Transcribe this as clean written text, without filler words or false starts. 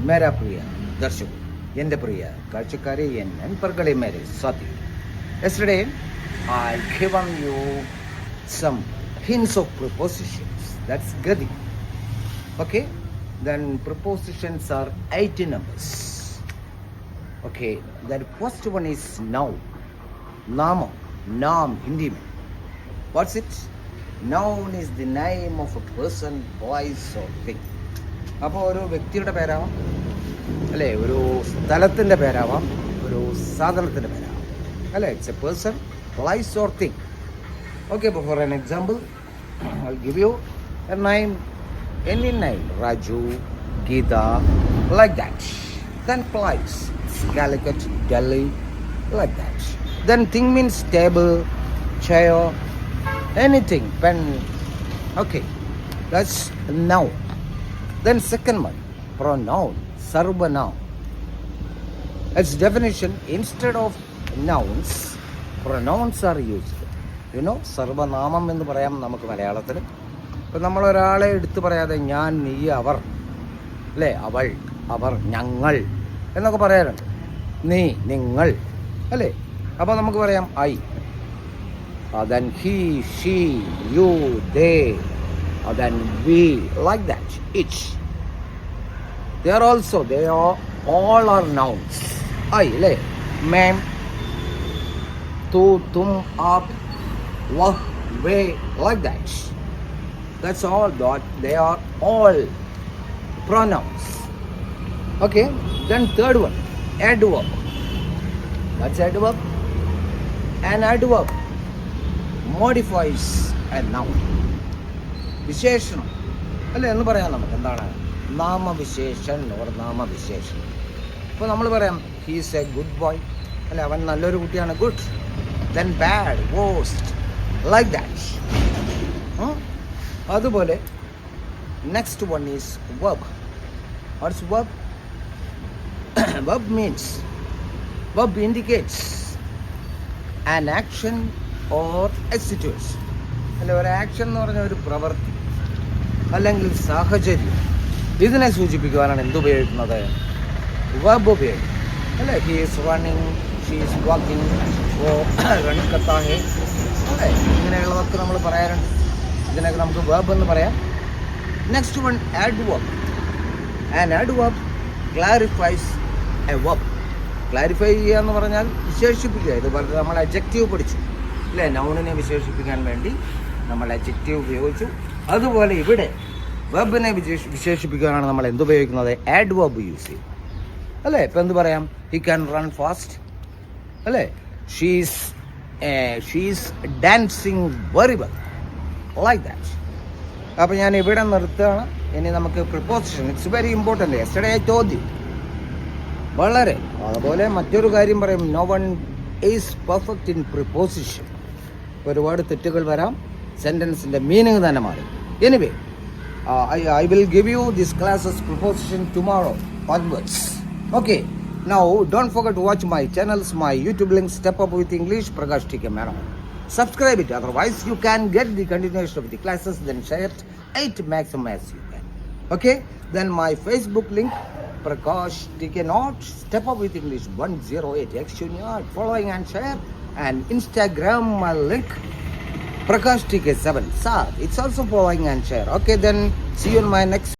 मेरा प्रिय दर्शक എൻ്റെ പ്രിയ കാഴ്ചക്കാരെ എൻ നண்பர்களே मेरे साथी yesterday I given you some hints of prepositions. That's gadi. Okay, then prepositions are 80 numbers. Okay, the first one is noun. Nama, naam Hindi mein. What's it? Noun is the name of a person, place or thing. അപ്പോൾ ഒരു വ്യക്തിയുടെ പേരാവാം, അല്ലേ, ഒരു സ്ഥലത്തിൻ്റെ പേരാവാം, ഒരു സാധനത്തിൻ്റെ പേരാവാം, അല്ലേ. It's A person, place or thing. Okay, but for an example, I'll give you a name, any name, Raju, Geeta, like that. Then place, Calicut, Delhi, like that. Then thing means table, chair, anything, pen. Okay, that's noun. Then second one, pronoun, sarvanoun. Its definition, instead of nouns, pronouns are used. You know, സർവനാമം എന്ന് പറയാം നമുക്ക് മലയാളത്തിൽ. ഇപ്പം നമ്മളൊരാളെ എടുത്തു പറയാതെ ഞാൻ, നീ, അവർ, അല്ലേ, അവൾ, അവർ, ഞങ്ങൾ എന്നൊക്കെ പറയാറുണ്ട്. നീ, നിങ്ങൾ, അല്ലേ. അപ്പോൾ നമുക്ക് പറയാം I, then he, she, you, they, then we, like that, each. They are all are nouns. I, അല്ലേ, मैम, तू, तुम, आप, wah, we, like that. That's all that they are all pronouns. Okay, then third one, adverb. That's adverb. An adverb modifies a noun. വിശേഷണം, അല്ലേ, എന്ന് പറയാം നമുക്ക്. എന്താണ് നാമവിശേഷൻ ഓർ നാമവിശേഷൻ? ഇപ്പോൾ നമ്മൾ പറയാം ഹീസ് എ ഗുഡ് ബോയ്, അല്ലേ, അവൻ നല്ലൊരു കുട്ടിയാണ്, good. Then bad, worst, like that. അതുപോലെ next one is verb. What's verb? Verb indicates an action or a situation. അല്ലെ, ഒരു ആക്ഷൻ എന്ന് പറഞ്ഞ ഒരു പ്രവൃത്തി അല്ലെങ്കിൽ സാഹചര്യം, ഇതിനെ സൂചിപ്പിക്കുവാനാണ് എന്തുപയോഗിക്കുന്നത്? വെർബ് ഉപയോഗിക്കും, അല്ലേ. He is running, she is walking, ഓ റൺ കത്താ ഹേ, അല്ലേ. ഇങ്ങനെയുള്ളതൊക്കെ നമ്മൾ പറയാറുണ്ട്. ഇതിനൊക്കെ നമുക്ക് വെർബ് എന്ന് പറയാം. Next one, adverb. An adverb clarifies a verb. Clarify ചെയ്യുക എന്ന് പറഞ്ഞാൽ വിശേഷിപ്പിക്കുക. ഇതുപോലെ നമ്മൾ അഡ്ജക്റ്റീവ് പഠിച്ചു, അല്ലേ, നൗണിനെ വിശേഷിപ്പിക്കാൻ വേണ്ടി നമ്മൾ അഡ്ജക്റ്റീവ് ഉപയോഗിച്ചു. അതുപോലെ ഇവിടെ വെർബിനെ വിശേഷിപ്പിക്കാനാണ് നമ്മൾ എന്തുപയോഗിക്കുന്നത്? ആഡ്വർബ് യൂസ് ചെയ്യും, അല്ലേ. ഇപ്പം എന്ത് പറയാം? ഹി ക്യാൻ റൺ ഫാസ്റ്റ്, അല്ലേ. She's dancing very well, like that. അപ്പോൾ ഞാൻ ഇവിടെ നിർത്തുകയാണ്. ഇനി നമുക്ക് preposition, it's very important. Yesterday I told you. വളരെ. അതുപോലെ മറ്റൊരു കാര്യം പറയും, no one is perfect in preposition. ഒരുപാട് തെറ്റുകൾ വരാം, സെൻറ്റൻസിൻ്റെ മീനിങ് തന്നെ മാറും. Anyway, I will give you this class's preposition tomorrow onwards. Okay, now don't forget to watch my channels, my YouTube link, Step Up with English, Prakash TK Madam. Subscribe it, otherwise you can get the continuation of the classes, then share it 8 maximum as you can. Okay, then my Facebook link, Prakash TK Not, Step Up with English 108, X-Junior, following and share, and Instagram my link, Prakash TK7. Sir, it's also following and share. Okay, then see you in my next